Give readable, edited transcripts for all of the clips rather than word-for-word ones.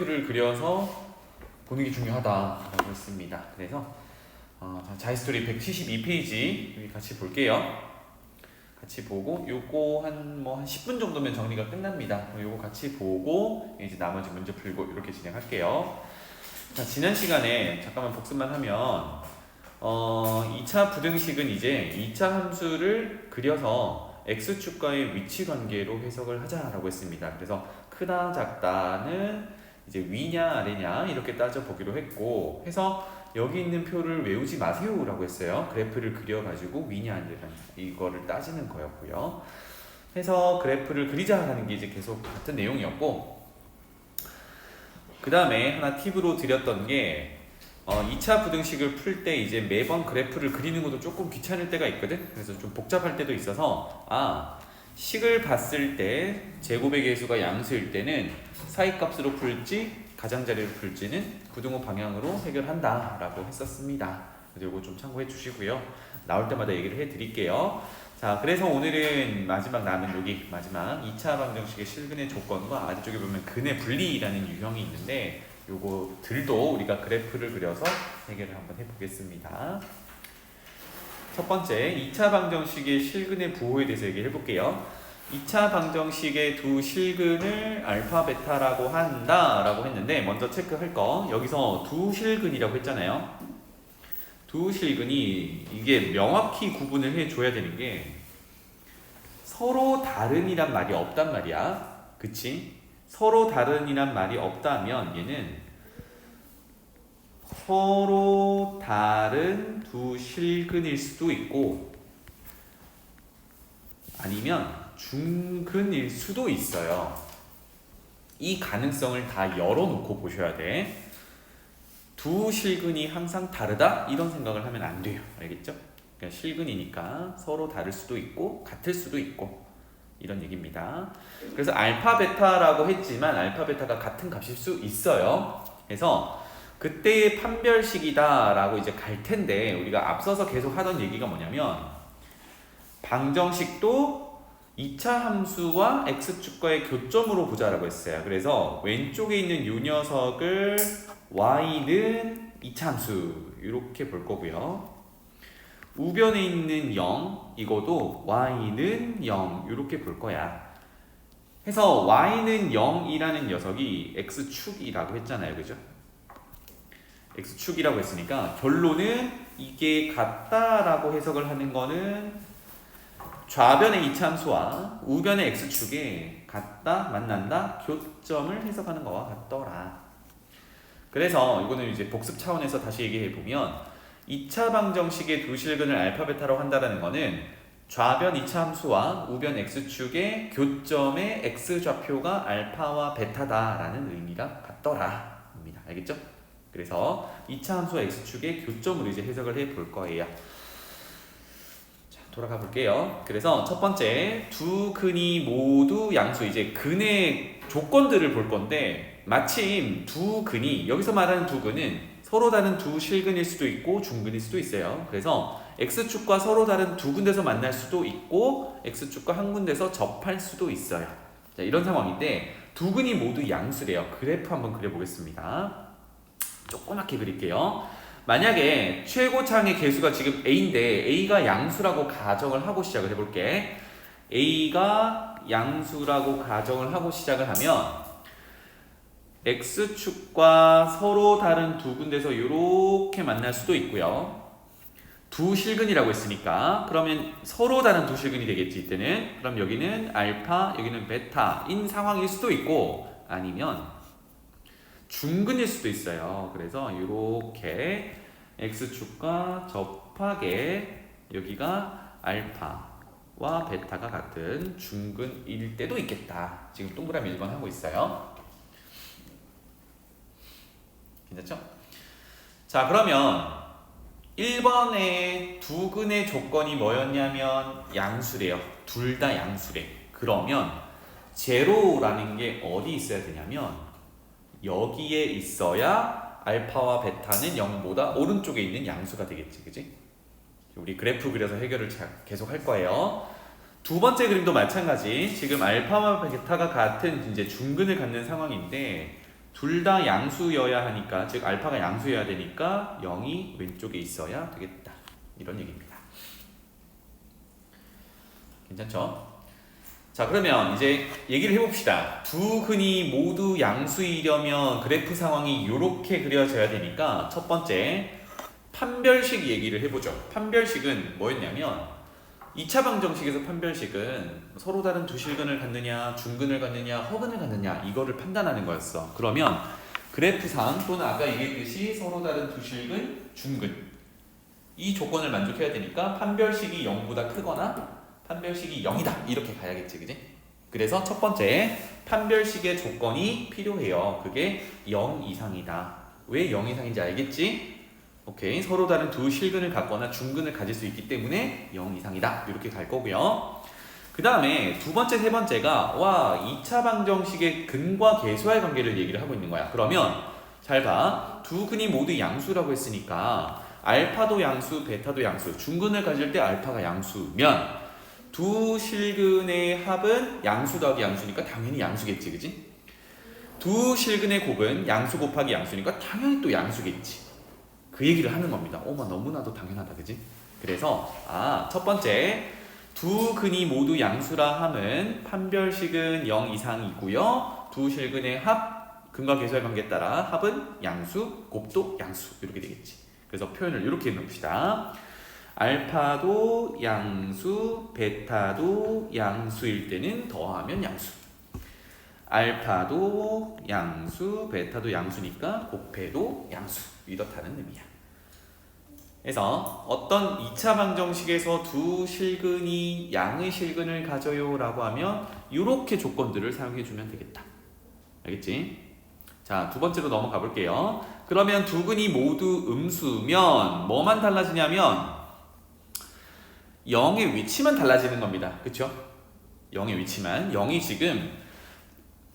를 그려서 보는 게 중요하다라고 했습니다. 그래서 자이스토리 172페이지 여기 같이 볼게요. 같이 보고 요거 한 10분 정도면 정리가 끝납니다. 요거 같이 보고 이제 나머지 문제 풀고 이렇게 진행할게요. 자, 지난 시간에 잠깐만 복습만 하면 2차 부등식은 이제 2차 함수를 그려서 x축과의 위치 관계로 해석을 하자라고 했습니다. 그래서 크다 작다는 이제 위냐 아래냐 이렇게 따져보기로 했고, 해서 여기 있는 표를 외우지 마세요 라고 했어요. 그래프를 그려가지고 위냐 아니냐 이거를 따지는 거였고요. 해서 그래프를 그리자라는 게 이제 계속 같은 내용이었고, 그 다음에 하나 팁으로 드렸던 게 2차 부등식을 풀 때 이제 매번 그래프를 그리는 것도 조금 귀찮을 때가 있거든. 그래서 좀 복잡할 때도 있어서 식을 봤을 때 제곱의 개수가 양수일 때는 사이값으로 풀지 가장자리로 풀지는 부등호 방향으로 해결한다 라고 했었습니다. 그래서 이거 좀 참고해 주시고요. 나올 때마다 얘기를 해 드릴게요. 자, 그래서 오늘은 마지막 남은 여기 마지막 2차 방정식의 실근의 조건과 아래쪽에 보면 근의 분리라는 유형이 있는데 요거들도 우리가 그래프를 그려서 해결을 한번 해보겠습니다. 첫 번째 2차 방정식의 실근의 부호에 대해서 얘기해 볼게요. 2차 방정식의 두 실근을 알파 베타라고 한다 라고 했는데, 먼저 체크할 거 여기서 두 실근이라고 했잖아요. 두 실근이 이게 명확히 구분을 해줘야 되는 게 서로 다른이란 말이 없단 말이야. 그치? 서로 다른이란 말이 없다면 얘는 서로 다른 두 실근일 수도 있고 아니면 중근일 수도 있어요. 이 가능성을 다 열어놓고 보셔야 돼. 두 실근이 항상 다르다? 이런 생각을 하면 안 돼요. 알겠죠? 그러니까 실근이니까 서로 다를 수도 있고 같을 수도 있고 이런 얘기입니다. 그래서 알파 베타라고 했지만 알파 베타가 같은 값일 수 있어요. 그래서 그때의 판별식이다 라고 이제 갈 텐데, 우리가 앞서서 계속 하던 얘기가 뭐냐면 방정식도 2차 함수와 x축과의 교점으로 보자라고 했어요. 그래서 왼쪽에 있는 이 녀석을 y는 2차 함수 이렇게 볼 거고요. 우변에 있는 0 이거도 y는 0 이렇게 볼 거야. 해서 y는 0이라는 녀석이 x축이라고 했잖아요. 그죠? x축이라고 했으니까 결론은 이게 같다라고 해석을 하는 거는 좌변의 2차 함수와 우변의 x축이 같다, 만난다, 교점을 해석하는 거와 같더라. 그래서 이거는 이제 복습 차원에서 다시 얘기해 보면 2차 방정식의 두 실근을 알파 베타로 한다는 거는 좌변 2차 함수와 우변 x축의 교점의 x좌표가 알파와 베타다라는 의미가 같더라 입니다. 알겠죠? 그래서 2차 함수와 x축의 교점으로 이제 해석을 해 볼 거예요. 돌아가 볼게요. 그래서 첫 번째 두 근이 모두 양수, 이제 근의 조건들을 볼 건데, 마침 두 근이, 여기서 말하는 두 근은 서로 다른 두 실근일 수도 있고 중근일 수도 있어요. 그래서 x축과 서로 다른 두 군데서 만날 수도 있고 x축과 한 군데서 접할 수도 있어요. 자, 이런 상황인데 두 근이 모두 양수래요. 그래프 한번 그려보겠습니다. 조그맣게 그릴게요. 만약에 최고창의 개수가 지금 a인데 a가 양수라고 가정을 하고 시작을 해볼게. a가 양수라고 가정을 하고 시작을 하면 x축과 서로 다른 두 군데서 이렇게 만날 수도 있고요. 두 실근이라고 했으니까 그러면 서로 다른 두 실근이 되겠지 이때는. 그럼 여기는 알파, 여기는 베타인 상황일 수도 있고 아니면 중근일 수도 있어요. 그래서 이렇게 x축과 접하게 여기가 알파와 베타가 같은 중근일 때도 있겠다. 지금 동그라미 1번 하고 있어요. 괜찮죠? 자, 그러면 1번의 두 근의 조건이 뭐였냐면 양수래요. 둘 다 양수래. 그러면 제로라는 게 어디 있어야 되냐면 여기에 있어야 알파와 베타는 0보다 오른쪽에 있는 양수가 되겠지, 그지? 우리 그래프 그려서 해결을 계속 할 거예요. 두 번째 그림도 마찬가지. 지금 알파와 베타가 같은 이제 중근을 갖는 상황인데 둘 다 양수여야 하니까, 즉 알파가 양수여야 되니까 0이 왼쪽에 있어야 되겠다. 이런 얘기입니다. 괜찮죠? 자, 그러면 이제 얘기를 해봅시다. 두 근이 모두 양수이려면 그래프 상황이 이렇게 그려져야 되니까 첫 번째 판별식 얘기를 해보죠. 판별식은 뭐였냐면 2차 방정식에서 판별식은 서로 다른 두 실근을 갖느냐, 중근을 갖느냐, 허근을 갖느냐 이거를 판단하는 거였어. 그러면 그래프상 또는 아까 얘기했듯이 서로 다른 두 실근, 중근 이 조건을 만족해야 되니까 판별식이 0보다 크거나 판별식이 0이다 이렇게 가야겠지, 그지? 그래서 첫 번째 판별식의 조건이 필요해요. 그게 0 이상이다. 왜 0 이상인지 알겠지? 오케이, 서로 다른 두 실근을 갖거나 중근을 가질 수 있기 때문에 0 이상이다 이렇게 갈 거고요. 그 다음에 두 번째, 세 번째가 2차 방정식의 근과 계수와의 관계를 얘기를 하고 있는 거야. 그러면 잘 봐, 두 근이 모두 양수라고 했으니까 알파도 양수, 베타도 양수, 중근을 가질 때 알파가 양수면 두 실근의 합은 양수 더하기 양수니까 당연히 양수겠지, 그지? 두 실근의 곱은 양수 곱하기 양수니까 당연히 또 양수겠지. 그 얘기를 하는 겁니다. 너무나도 당연하다, 그지? 그래서 첫 번째 두 근이 모두 양수라 함은 판별식은 0 이상이고요. 두 실근의 합, 근과 계수의 관계에 따라 합은 양수, 곱도 양수 이렇게 되겠지. 그래서 표현을 이렇게 해놓읍시다. 알파도 양수, 베타도 양수일 때는 더하면 양수. 알파도 양수, 베타도 양수니까 곱해도 양수. 이렇다는 의미야. 그래서 어떤 2차 방정식에서 두 실근이 양의 실근을 가져요 라고 하면 이렇게 조건들을 사용해 주면 되겠다. 알겠지? 자, 두 번째로 넘어가 볼게요. 그러면 두 근이 모두 음수면 뭐만 달라지냐면 0의 위치만 달라지는 겁니다. 그쵸? 0의 위치만. 0이 지금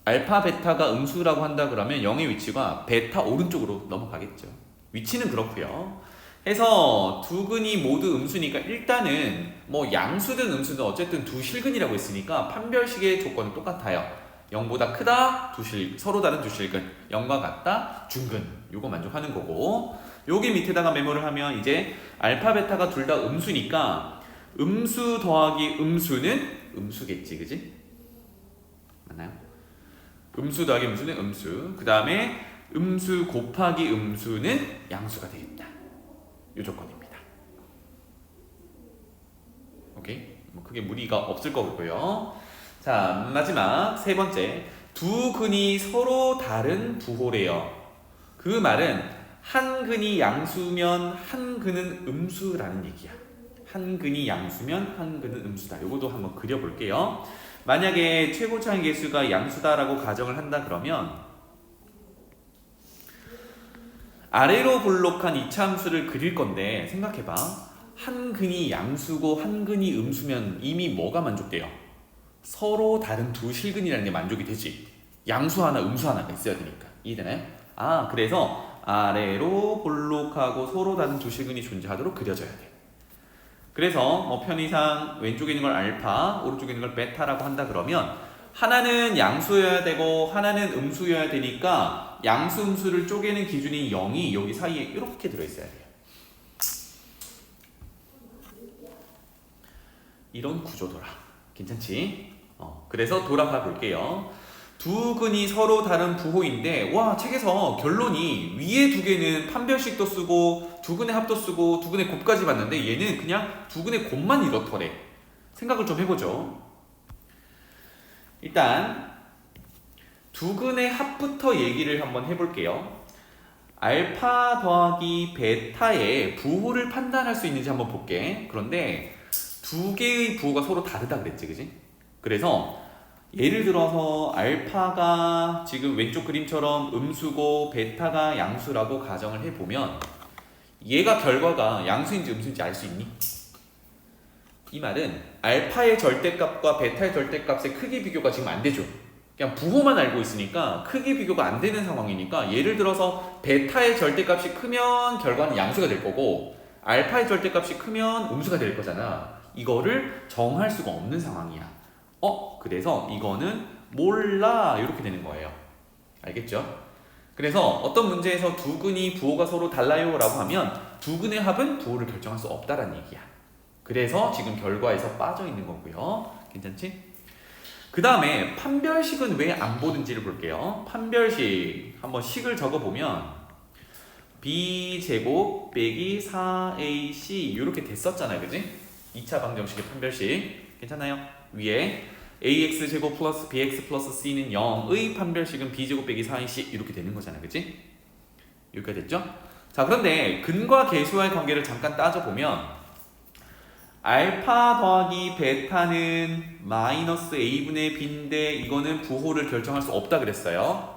알파, 베타가 음수라고 한다 그러면 0의 위치가 베타 오른쪽으로 넘어가겠죠. 위치는 그렇고요. 해서 두 근이 모두 음수니까 일단은 뭐 양수든 음수든 어쨌든 두 실근이라고 했으니까 판별식의 조건은 똑같아요. 0보다 크다, 서로 다른 두 실근. 0과 같다, 중근. 요거 만족하는 거고. 여기 밑에다가 메모를 하면 이제 알파, 베타가 둘 다 음수니까 음수 더하기 음수는 음수겠지, 그지? 맞나요? 음수 더하기 음수는 음수. 그 다음에 음수 곱하기 음수는 양수가 되겠다. 이 조건입니다. 오케이? 뭐 크게 무리가 없을 거고요. 자, 마지막 세 번째. 두 근이 서로 다른 부호래요. 그 말은 한 근이 양수면 한 근은 음수라는 얘기야. 한 근이 양수면 한 근은 음수다. 요것도 한번 그려볼게요. 만약에 최고차의 개수가 양수다라고 가정을 한다 그러면 아래로 볼록한 이차함수를 그릴 건데 생각해봐. 한 근이 양수고 한 근이 음수면 이미 뭐가 만족돼요? 서로 다른 두 실근이라는 게 만족이 되지. 양수 하나, 음수 하나가 있어야 되니까. 이해되나요? 그래서 아래로 볼록하고 서로 다른 두 실근이 존재하도록 그려져야 돼. 그래서 뭐 편의상 왼쪽에 있는 걸 알파, 오른쪽에 있는 걸 베타라고 한다 그러면 하나는 양수여야 되고 하나는 음수여야 되니까 양수, 음수를 쪼개는 기준인 0이 여기 사이에 이렇게 들어있어야 돼요. 이런 구조더라. 괜찮지? 그래서 돌아가 볼게요. 두 근이 서로 다른 부호인데 책에서 결론이 위에 두 개는 판별식도 쓰고 두 근의 합도 쓰고 두 근의 곱까지 봤는데 얘는 그냥 두 근의 곱만 이렇더래. 생각을 좀 해보죠. 일단 두 근의 합부터 얘기를 한번 해볼게요. 알파 더하기 베타의 부호를 판단할 수 있는지 한번 볼게. 그런데 두 개의 부호가 서로 다르다 그랬지, 그지? 그래서 예를 들어서 알파가 지금 왼쪽 그림처럼 음수고 베타가 양수라고 가정을 해보면 얘가 결과가 양수인지 음수인지 알 수 있니? 이 말은 알파의 절대값과 베타의 절대값의 크기 비교가 지금 안 되죠. 그냥 부호만 알고 있으니까 크기 비교가 안 되는 상황이니까 예를 들어서 베타의 절대값이 크면 결과는 양수가 될 거고 알파의 절대값이 크면 음수가 될 거잖아. 이거를 정할 수가 없는 상황이야. 그래서 이거는 몰라 이렇게 되는 거예요. 알겠죠? 그래서 어떤 문제에서 두 근이 부호가 서로 달라요 라고 하면 두 근의 합은 부호를 결정할 수 없다라는 얘기야. 그래서 지금 결과에서 빠져 있는 거고요. 괜찮지? 그 다음에 판별식은 왜 안 보는지를 볼게요. 판별식 한번 식을 적어보면 b제곱 빼기 4ac 이렇게 됐었잖아요. 그지? 2차 방정식의 판별식 괜찮나요? 위에 ax제곱 플러스 bx 플러스 c는 0의 판별식은 b제곱 빼기 4ac 이렇게 되는 거잖아요. 그치? 여기까지 됐죠? 자, 그런데 근과 계수와의 관계를 잠깐 따져보면 알파 더하기 베타는 마이너스 a분의 b인데 이거는 부호를 결정할 수 없다 그랬어요.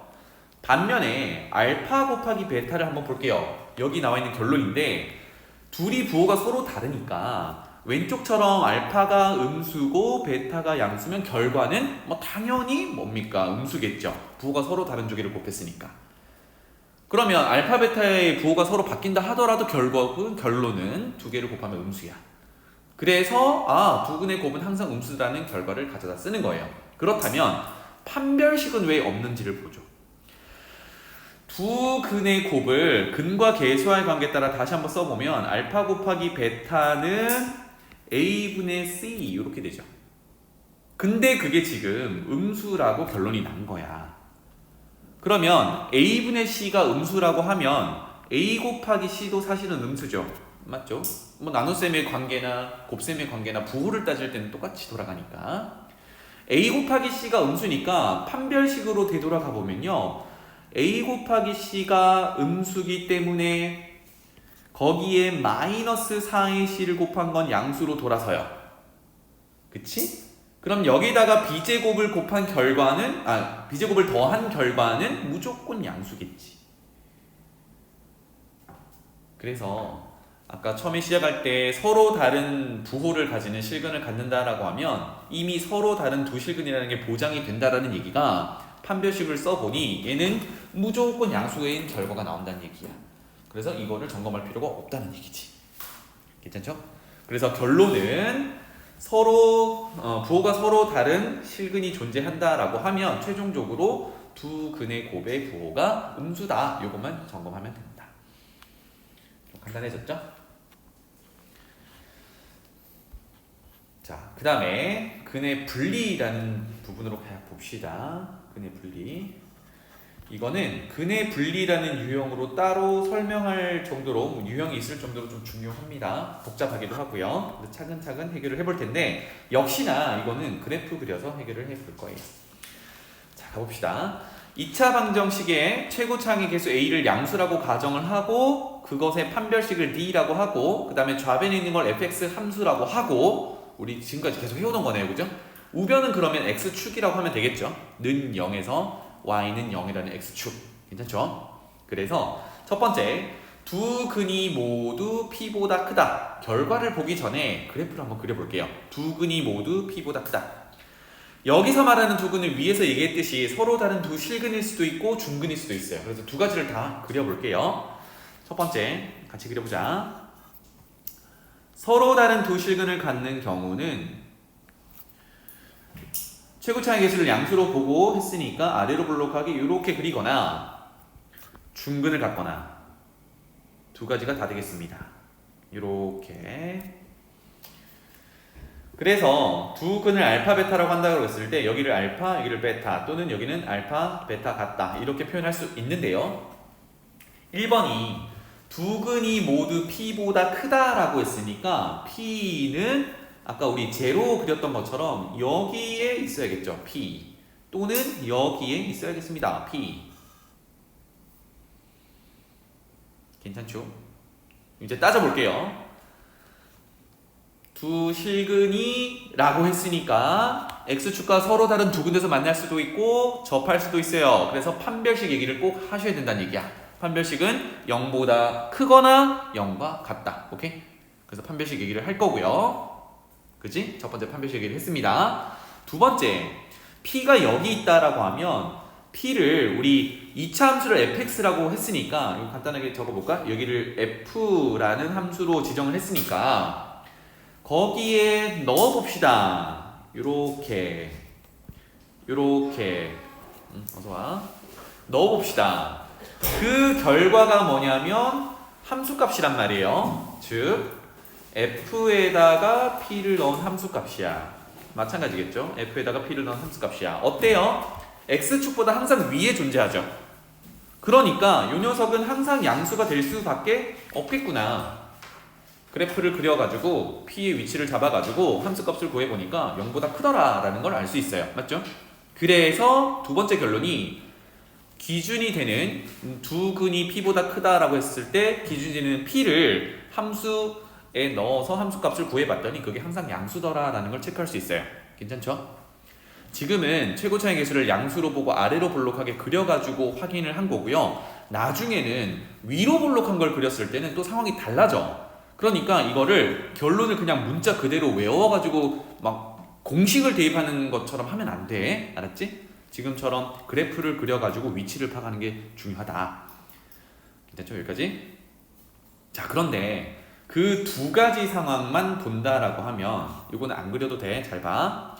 반면에 알파 곱하기 베타를 한번 볼게요. 여기 나와 있는 결론인데 둘이 부호가 서로 다르니까 왼쪽처럼 알파가 음수고 베타가 양수면 결과는 뭐 당연히 뭡니까? 음수겠죠. 부호가 서로 다른 주기를 곱했으니까. 그러면 알파 베타의 부호가 서로 바뀐다 하더라도 결론은 두 개를 곱하면 음수야. 그래서 두 근의 곱은 항상 음수라는 결과를 가져다 쓰는 거예요. 그렇다면 판별식은 왜 없는지를 보죠. 두 근의 곱을 근과 계수와의 관계에 따라 다시 한번 써보면 알파 곱하기 베타는 a분의 c 이렇게 되죠. 근데 그게 지금 음수라고 결론이 난 거야. 그러면 a분의 c가 음수라고 하면 a 곱하기 c도 사실은 음수죠. 맞죠? 뭐 나눗셈의 관계나 곱셈의 관계나 부호를 따질 때는 똑같이 돌아가니까 a 곱하기 c가 음수니까 판별식으로 되돌아가 보면요 a 곱하기 c가 음수기 때문에 거기에 마이너스 4의 c를 곱한 건 양수로 돌아서요. 그치? 그럼 여기다가 b제곱을 곱한 결과는 b제곱을 더한 결과는 무조건 양수겠지. 그래서 아까 처음에 시작할 때 서로 다른 부호를 가지는 실근을 갖는다라고 하면 이미 서로 다른 두 실근이라는 게 보장이 된다라는 얘기가 판별식을 써보니 얘는 무조건 양수인 결과가 나온다는 얘기야. 그래서 이거를 점검할 필요가 없다는 얘기지. 괜찮죠? 그래서 결론은 서로 부호가 서로 다른 실근이 존재한다라고 하면 최종적으로 두 근의 곱의 부호가 음수다. 이것만 점검하면 됩니다. 간단해졌죠? 자, 그 다음에 근의 분리라는 부분으로 봅시다. 근의 분리. 이거는 근의 분리라는 유형으로 따로 설명할 정도로 유형이 있을 정도로 좀 중요합니다. 복잡하기도 하고요. 차근차근 해결을 해볼 텐데 역시나 이거는 그래프 그려서 해결을 해볼 거예요. 자, 가봅시다. 2차 방정식의 최고차항의 개수 a를 양수라고 가정을 하고 그것의 판별식을 d라고 하고 그 다음에 좌변에 있는 걸 fx 함수라고 하고 우리 지금까지 계속 해오던 거네요. 그죠? 우변은 그러면 x축이라고 하면 되겠죠. 는 0에서 y는 0이라는 x축. 괜찮죠? 그래서 첫 번째 두 근이 모두 p보다 크다. 결과를 보기 전에 그래프를 한번 그려볼게요. 두 근이 모두 p보다 크다. 여기서 말하는 두 근은 위에서 얘기했듯이 서로 다른 두 실근일 수도 있고 중근일 수도 있어요. 그래서 두 가지를 다 그려볼게요. 첫 번째 같이 그려보자. 서로 다른 두 실근을 갖는 경우는 최고차항의 개수를 양수로 보고 했으니까 아래로 블록하기 이렇게 그리거나 중근을 갖거나 두 가지가 다 되겠습니다. 이렇게. 그래서 두 근을 알파 베타라고 한다고 했을 때 여기를 알파 여기를 베타 또는 여기는 알파 베타 같다 이렇게 표현할 수 있는데요. 1번이 두 근이 모두 p보다 크다라고 했으니까 p는 아까 우리 제로 그렸던 것처럼 여기에 있어야겠죠. p 또는 여기에 있어야겠습니다. p. 괜찮죠? 이제 따져볼게요. 두 실근이 라고 했으니까 x축과 서로 다른 두 군데서 만날 수도 있고 접할 수도 있어요. 그래서 판별식 얘기를 꼭 하셔야 된다는 얘기야. 판별식은 0보다 크거나 0과 같다. 오케이? 그래서 판별식 얘기를 할 거고요. 그치? 첫 번째 판별식 얘기를 했습니다. 두 번째, p가 여기 있다라고 하면 p를 우리 2차 함수를 fx라고 했으니까 이거 간단하게 적어볼까? 여기를 f라는 함수로 지정을 했으니까 거기에 넣어봅시다. 요렇게 어서와 넣어봅시다. 그 결과가 뭐냐면 함수값이란 말이에요. 즉 f에다가 p를 넣은 함수값이야. 마찬가지겠죠. f에다가 p를 넣은 함수값이야. 어때요? x축보다 항상 위에 존재하죠. 그러니까 이 녀석은 항상 양수가 될 수밖에 없겠구나. 그래프를 그려가지고 p의 위치를 잡아가지고 함수값을 구해보니까 0보다 크더라 라는 걸 알 수 있어요. 맞죠? 그래서 두 번째 결론이 기준이 되는 두 근이 p보다 크다라고 했을 때 기준이 되는 p를 함수에 넣어서 함수값을 구해봤더니 그게 항상 양수더라 라는 걸 체크할 수 있어요. 괜찮죠? 지금은 최고차의 계수를 양수로 보고 아래로 볼록하게 그려가지고 확인을 한 거고요. 나중에는 위로 볼록한 걸 그렸을 때는 또 상황이 달라져. 그러니까 이거를 결론을 그냥 문자 그대로 외워가지고 막 공식을 대입하는 것처럼 하면 안 돼. 알았지? 지금처럼 그래프를 그려가지고 위치를 파악하는 게 중요하다. 괜찮죠? 여기까지? 자, 그런데 그 두 가지 상황만 본다라고 하면 이거는 안 그려도 돼. 잘 봐.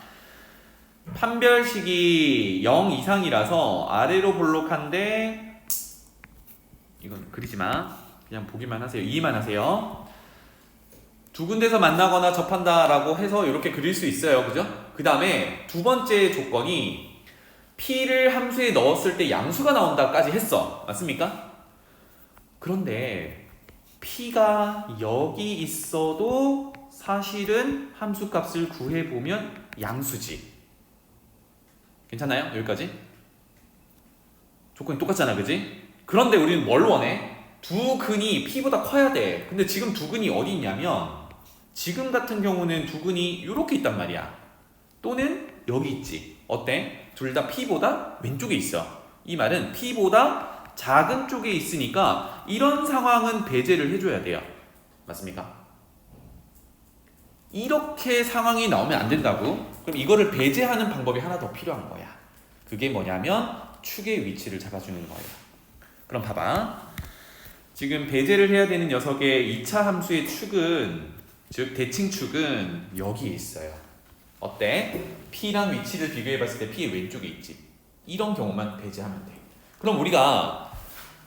판별식이 0 이상이라서 아래로 볼록한데 이건 그리지 마. 그냥 보기만 하세요. 이해만 하세요. 두 군데서 만나거나 접한다라고 해서 이렇게 그릴 수 있어요. 그죠? 그 다음에 두 번째 조건이 p를 함수에 넣었을 때 양수가 나온다까지 했어. 맞습니까? 그런데 p가 여기 있어도 사실은 함수값을 구해보면 양수지. 괜찮나요? 여기까지? 조건이 똑같잖아, 그지? 그런데 우리는 뭘 원해? 두 근이 p보다 커야 돼. 근데 지금 두 근이 어디 있냐면 지금 같은 경우는 두 근이 이렇게 있단 말이야. 또는 여기 있지. 어때? 둘 다 p보다 왼쪽에 있어. 이 말은 p보다 작은 쪽에 있으니까 이런 상황은 배제를 해줘야 돼요. 맞습니까? 이렇게 상황이 나오면 안 된다고? 그럼 이거를 배제하는 방법이 하나 더 필요한 거야. 그게 뭐냐면 축의 위치를 잡아주는 거예요. 그럼 봐봐. 지금 배제를 해야 되는 녀석의 2차 함수의 축은, 즉 대칭축은 여기에 있어요. 어때? p랑 위치를 비교해봤을 때 p의 왼쪽에 있지. 이런 경우만 배제하면 돼. 그럼 우리가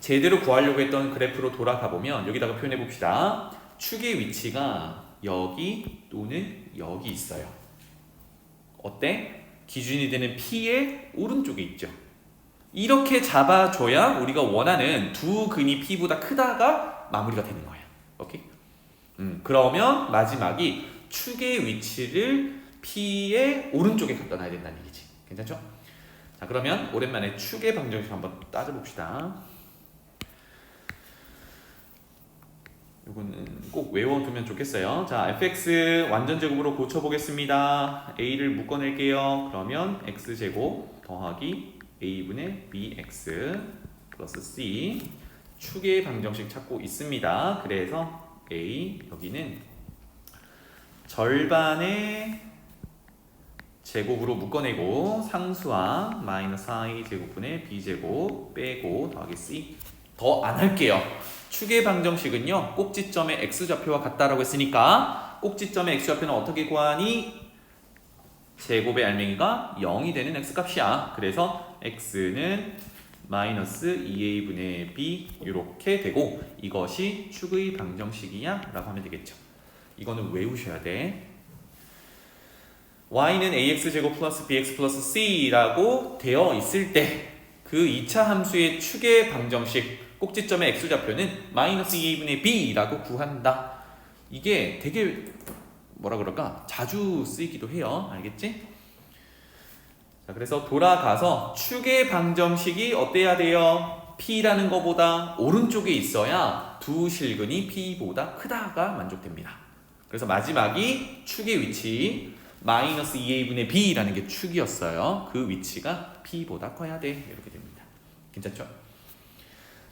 제대로 구하려고 했던 그래프로 돌아가 보면 여기다가 표현해 봅시다. 축의 위치가 여기 또는 여기 있어요. 어때? 기준이 되는 p의 오른쪽에 있죠. 이렇게 잡아줘야 우리가 원하는 두 근이 p보다 크다가 마무리가 되는 거야. 오케이? 그러면 마지막이 축의 위치를 p의 오른쪽에 갖다 놔야 된다는 얘기지. 괜찮죠? 자, 그러면 오랜만에 축의 방정식 한번 따져봅시다. 이거는 꼭 외워두면 좋겠어요. 자, fx 완전제곱으로 고쳐보겠습니다. a를 묶어낼게요. 그러면 x제곱 더하기 a분의 bx 플러스 c 축의 방정식 찾고 있습니다. 그래서 a 여기는 절반의 제곱으로 묶어내고 상수항 마이너스 i 제곱분의 b제곱 빼고 더하기 c 더 안 할게요. 축의 방정식은요 꼭지점의 x좌표와 같다라고 했으니까 꼭지점의 x좌표는 어떻게 구하니? 제곱의 알맹이가 0이 되는 x값이야. 그래서 x는 마이너스 2a분의 b 이렇게 되고 이것이 축의 방정식이야 라고 하면 되겠죠. 이거는 외우셔야 돼. y는 ax제곱 플러스 bx 플러스 c라고 되어 있을 때 그 2차 함수의 축의 방정식 꼭지점의 x좌표는 마이너스 2a분의 b라고 구한다. 이게 되게 뭐라 그럴까? 자주 쓰이기도 해요. 알겠지? 자, 그래서 돌아가서 축의 방정식이 어때야 돼요? p라는 거보다 오른쪽에 있어야 두 실근이 p보다 크다가 만족됩니다. 그래서 마지막이 축의 위치 마이너스 2a분의 b라는 게 축이었어요. 그 위치가 p보다 커야 돼. 이렇게 됩니다. 괜찮죠?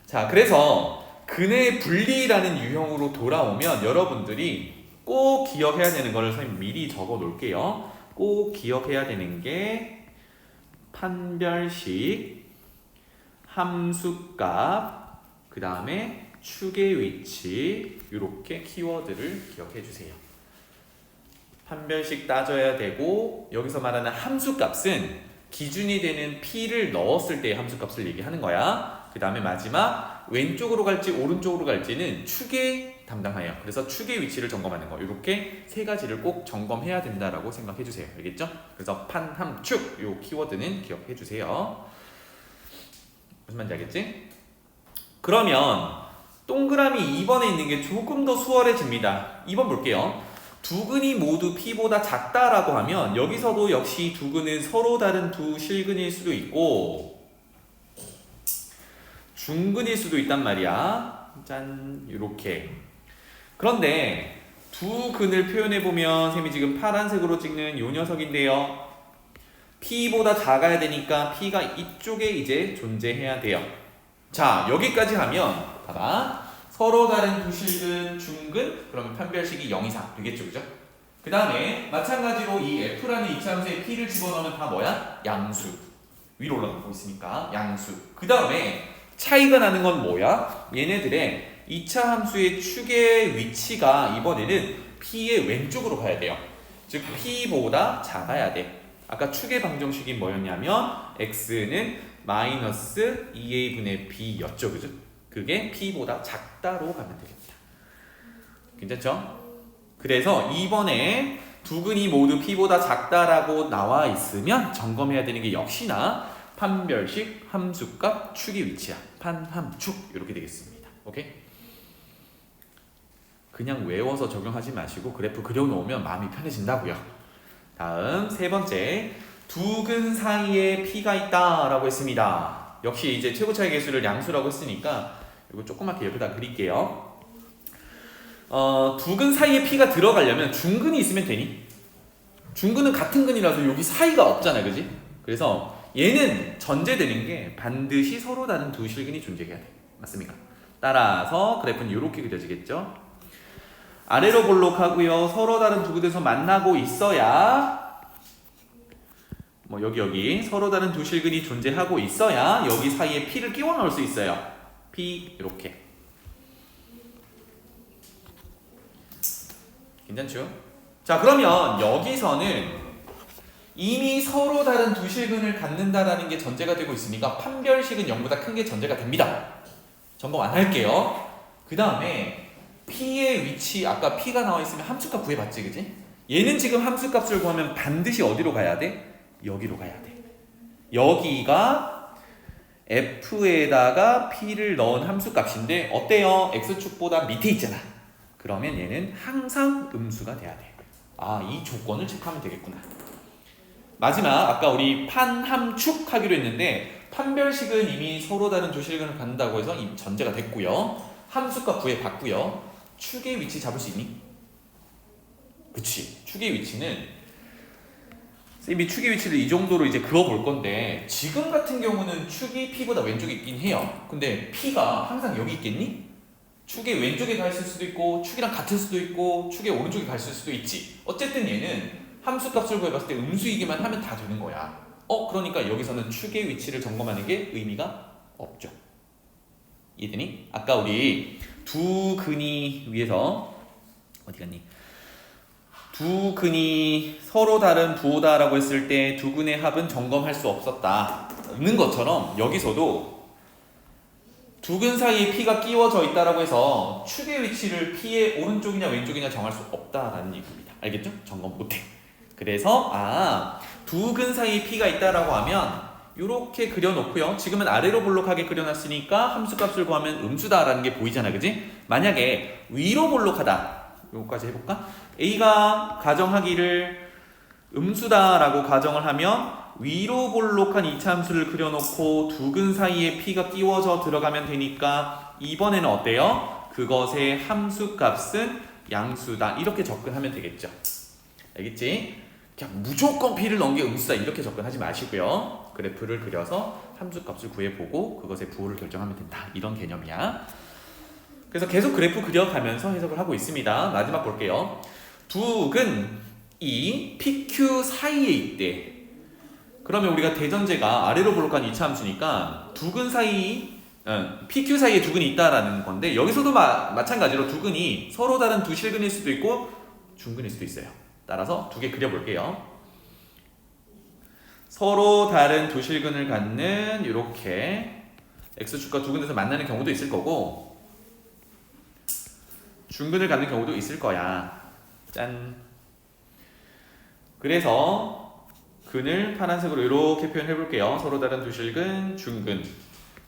자, 그래서 근의 분리라는 유형으로 돌아오면 여러분들이 꼭 기억해야 되는 거를 선생님 미리 적어 놓을게요. 꼭 기억해야 되는 게 판별식, 함수값, 그 다음에 축의 위치 이렇게 키워드를 기억해 주세요. 판별식 따져야 되고 여기서 말하는 함수값은 기준이 되는 p를 넣었을 때의 함수값을 얘기하는 거야. 그 다음에 마지막 왼쪽으로 갈지 오른쪽으로 갈지는 축에 담당해요. 그래서 축의 위치를 점검하는 거. 이렇게 세 가지를 꼭 점검해야 된다라고 생각해 주세요. 알겠죠? 그래서 판, 함, 축 요 키워드는 기억해 주세요. 무슨 말인지 알겠지? 그러면 동그라미 2번에 있는 게 조금 더 수월해집니다. 2번 볼게요. 두 근이 모두 P보다 작다라고 하면 여기서도 역시 두 근은 서로 다른 두 실근일 수도 있고 중근일 수도 있단 말이야. 짠, 요렇게. 그런데 두 근을 표현해보면 쌤이 지금 파란색으로 찍는 요 녀석인데요. P보다 작아야 되니까 P가 이쪽에 이제 존재해야 돼요. 자, 여기까지 하면 봐봐. 서로 다른 두 실근, 중근, 그러면 판별식이 0 이상 되겠죠, 그죠? 그 다음에 마찬가지로 이 F라는 이차함수에 P를 집어넣으면 다 뭐야? 양수. 위로 올라가고 있으니까 양수. 그 다음에 차이가 나는 건 뭐야? 얘네들의 2차 함수의 축의 위치가 이번에는 P의 왼쪽으로 가야 돼요. 즉 P보다 작아야 돼. 아까 축의 방정식이 뭐였냐면 X는 마이너스 2A분의 B였죠, 그죠? 그게 P보다 작다로 가면 되겠다. 괜찮죠? 그래서 이번에 두 근이 모두 P보다 작다라고 나와 있으면 점검해야 되는 게 역시나 판별식, 함수값, 축의 위치야. 판, 함, 축 이렇게 되겠습니다. 오케이? 그냥 외워서 적용하지 마시고 그래프 그려놓으면 마음이 편해진다고요. 다음 세 번째, 두 근 사이에 P가 있다라고 했습니다. 역시 이제 최고 차이 계수를 양수라고 했으니까 이거 조그맣게 옆에다 그릴게요. 두 근 사이에 P가 들어가려면 중근이 있으면 되니? 중근은 같은 근이라서 여기 사이가 없잖아, 그지? 그래서 얘는 전제되는 게 반드시 서로 다른 두 실근이 존재해야 돼. 맞습니까? 따라서 그래프는 이렇게 그려지겠죠? 아래로 볼록하고요. 서로 다른 두 근에서 만나고 있어야 뭐 여기 서로 다른 두 실근이 존재하고 있어야 여기 사이에 P를 끼워 넣을 수 있어요. P 이렇게. 괜찮죠? 자, 그러면 여기서는 이미 서로 다른 두 실근을 갖는다라는 게 전제가 되고 있으니까 판별식은 0보다 큰 게 전제가 됩니다. 점검 안 할게요. 그 다음에 P의 위치, 아까 P가 나와 있으면 함수값 구해봤지, 그지? 얘는 지금 함수값을 구하면 반드시 어디로 가야 돼? 여기로 가야 돼. 여기가 F에다가 P를 넣은 함수값인데 어때요? X축보다 밑에 있잖아. 그러면 얘는 항상 음수가 돼야 돼. 아, 이 조건을 체크하면 되겠구나. 마지막, 아까 우리 판, 함, 축 하기로 했는데 판별식은 이미 서로 다른 두 실근을 갖는다고 해서 이 전제가 됐고요. 함수값 구해봤고요. 축의 위치 잡을 수 있니? 그치. 축의 위치는 쌤이 축의 위치를 이 정도로 이제 그어볼 건데 지금 같은 경우는 축이 P보다 왼쪽에 있긴 해요. 근데 P가 항상 여기 있겠니? 축의 왼쪽에 가 있을 수도 있고 축이랑 같을 수도 있고 축의 오른쪽에 가 있을 수도 있지. 어쨌든 얘는 함수값을 구해봤을 때 음수이기만 하면 다 되는 거야. 그러니까 여기서는 축의 위치를 점검하는 게 의미가 없죠. 이해되니? 아까 우리 두 근이 위에서 어디 갔니? 두 근이 서로 다른 부호다라고 했을 때 두 근의 합은 점검할 수 없는 것처럼 여기서도 두 근 사이에 P가 끼워져 있다라고 해서 축의 위치를 P의 오른쪽이냐 왼쪽이냐 정할 수 없다라는 얘기입니다. 알겠죠? 점검 못해. 그래서 두 근 사이에 P가 있다라고 하면 이렇게 그려놓고요. 지금은 아래로 볼록하게 그려놨으니까 함수값을 구하면 음수다라는 게 보이잖아, 그지? 만약에 위로 볼록하다, 요거까지 해볼까? A가 가정하기를 음수다라고 가정을 하면 위로 볼록한 이차함수를 그려놓고 두 근 사이에 P가 끼워져 들어가면 되니까 이번에는 어때요? 그것의 함수값은 양수다, 이렇게 접근하면 되겠죠. 알겠지? 그냥 무조건 P를 넣은 게 음수다 이렇게 접근하지 마시고요. 그래프를 그려서 함수값을 구해보고 그것의 부호를 결정하면 된다, 이런 개념이야. 그래서 계속 그래프 그려가면서 해석을 하고 있습니다. 마지막 볼게요. 두 근이 PQ 사이에 있대. 그러면 우리가 대전제가 아래로 볼록한 이차함수니까 두 근 사이, PQ 사이에 두 근이 있다라는 건데 여기서도 마찬가지로 두 근이 서로 다른 두 실근일 수도 있고 중근일 수도 있어요. 따라서 두 개 그려볼게요. 서로 다른 두 실근을 갖는 이렇게 X축과 두 군데서 만나는 경우도 있을 거고 중근을 갖는 경우도 있을 거야. 짠. 그래서 근을 파란색으로 이렇게 표현해 볼게요. 서로 다른 두 실근, 중근.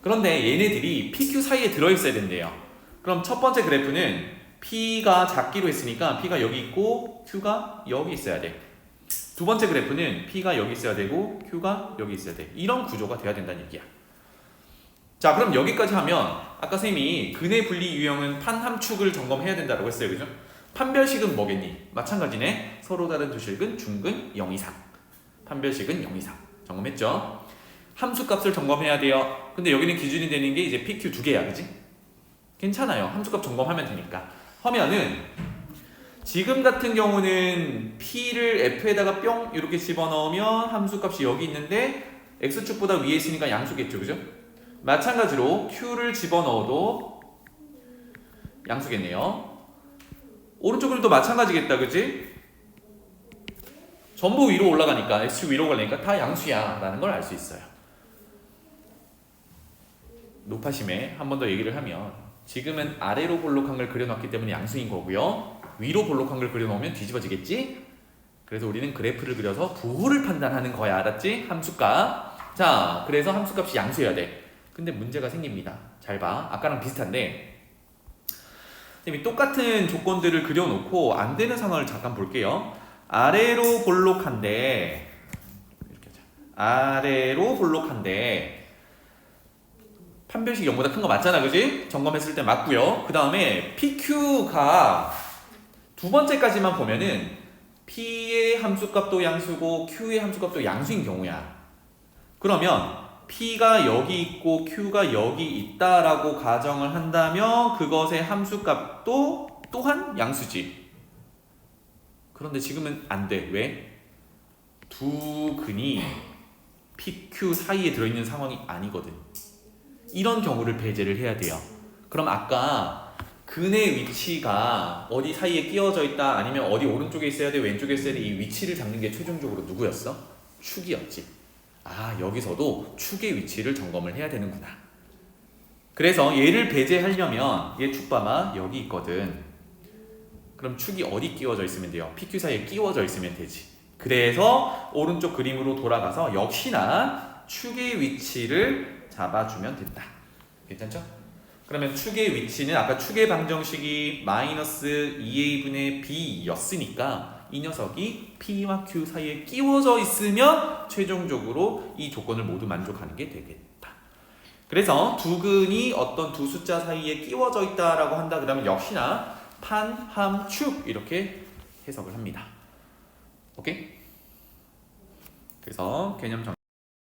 그런데 얘네들이 PQ 사이에 들어있어야 된대요. 그럼 첫 번째 그래프는 P가 작기로 했으니까 P가 여기 있고 Q가 여기 있어야 돼. 두 번째 그래프는 P가 여기 있어야 되고 Q가 여기 있어야 돼. 이런 구조가 돼야 된다는 얘기야. 자, 그럼 여기까지 하면 아까 쌤이 근의 분리 유형은 판함축을 점검해야 된다고 했어요. 그죠? 판별식은 뭐겠니? 마찬가지네. 서로 다른 두 실근, 중근, 0 이상. 판별식은 0 이상. 점검했죠? 함수값을 점검해야 돼요. 근데 여기는 기준이 되는 게 이제 PQ 두 개야. 그지? 괜찮아요. 함수값 점검하면 되니까. 하면은 지금 같은 경우는 P를 F에다가 뿅 이렇게 집어넣으면 함수값이 여기 있는데 X축보다 위에 있으니까 양수겠죠. 그죠? 마찬가지로 Q를 집어넣어도 양수겠네요. 오른쪽으로도 마찬가지겠다. 그치? 전부 위로 올라가니까 X축 위로 가니까 다 양수야 라는 걸 알 수 있어요. 높아심에 한 번 더 얘기를 하면 지금은 아래로 볼록한 걸 그려놨기 때문에 양수인 거고요. 위로 볼록한 걸 그려놓으면 뒤집어지겠지? 그래서 우리는 그래프를 그려서 부호를 판단하는 거야. 알았지? 함수값. 자, 그래서 함수값이 양수여야 돼. 근데 문제가 생깁니다. 잘 봐. 아까랑 비슷한데 선생님이 똑같은 조건들을 그려놓고 안 되는 상황을 잠깐 볼게요. 아래로 볼록한데 이렇게 하자. 아래로 볼록한데 판별식 0보다 큰 거 맞잖아. 그지? 점검했을 때 맞고요. 그 다음에 PQ가 두 번째까지만 보면은 P의 함수값도 양수고 Q의 함수값도 양수인 경우야. 그러면 P가 여기 있고 Q가 여기 있다라고 가정을 한다면 그것의 함수값도 또한 양수지. 그런데 지금은 안 돼. 왜? 두 근이 PQ 사이에 들어있는 상황이 아니거든. 이런 경우를 배제를 해야 돼요. 그럼 아까 근의 위치가 어디 사이에 끼워져 있다 아니면 어디 오른쪽에 있어야 돼 왼쪽에 있어야 돼 이 위치를 잡는 게 최종적으로 누구였어? 축이었지. 아, 여기서도 축의 위치를 점검을 해야 되는구나. 그래서 얘를 배제하려면 얘 축봐봐 여기 있거든. 그럼 축이 어디 끼워져 있으면 돼요? PQ 사이에 끼워져 있으면 되지. 그래서 오른쪽 그림으로 돌아가서 역시나 축의 위치를 잡아주면 된다. 괜찮죠? 그러면 축의 위치는 아까 축의 방정식이 마이너스 2a분의 b였으니까 이 녀석이 P와 Q 사이에 끼워져 있으면 최종적으로 이 조건을 모두 만족하는 게 되겠다. 그래서 두 근이 어떤 두 숫자 사이에 끼워져 있다라고 한다 그러면 역시나 판, 함, 축 이렇게 해석을 합니다. 오케이? 그래서 개념 정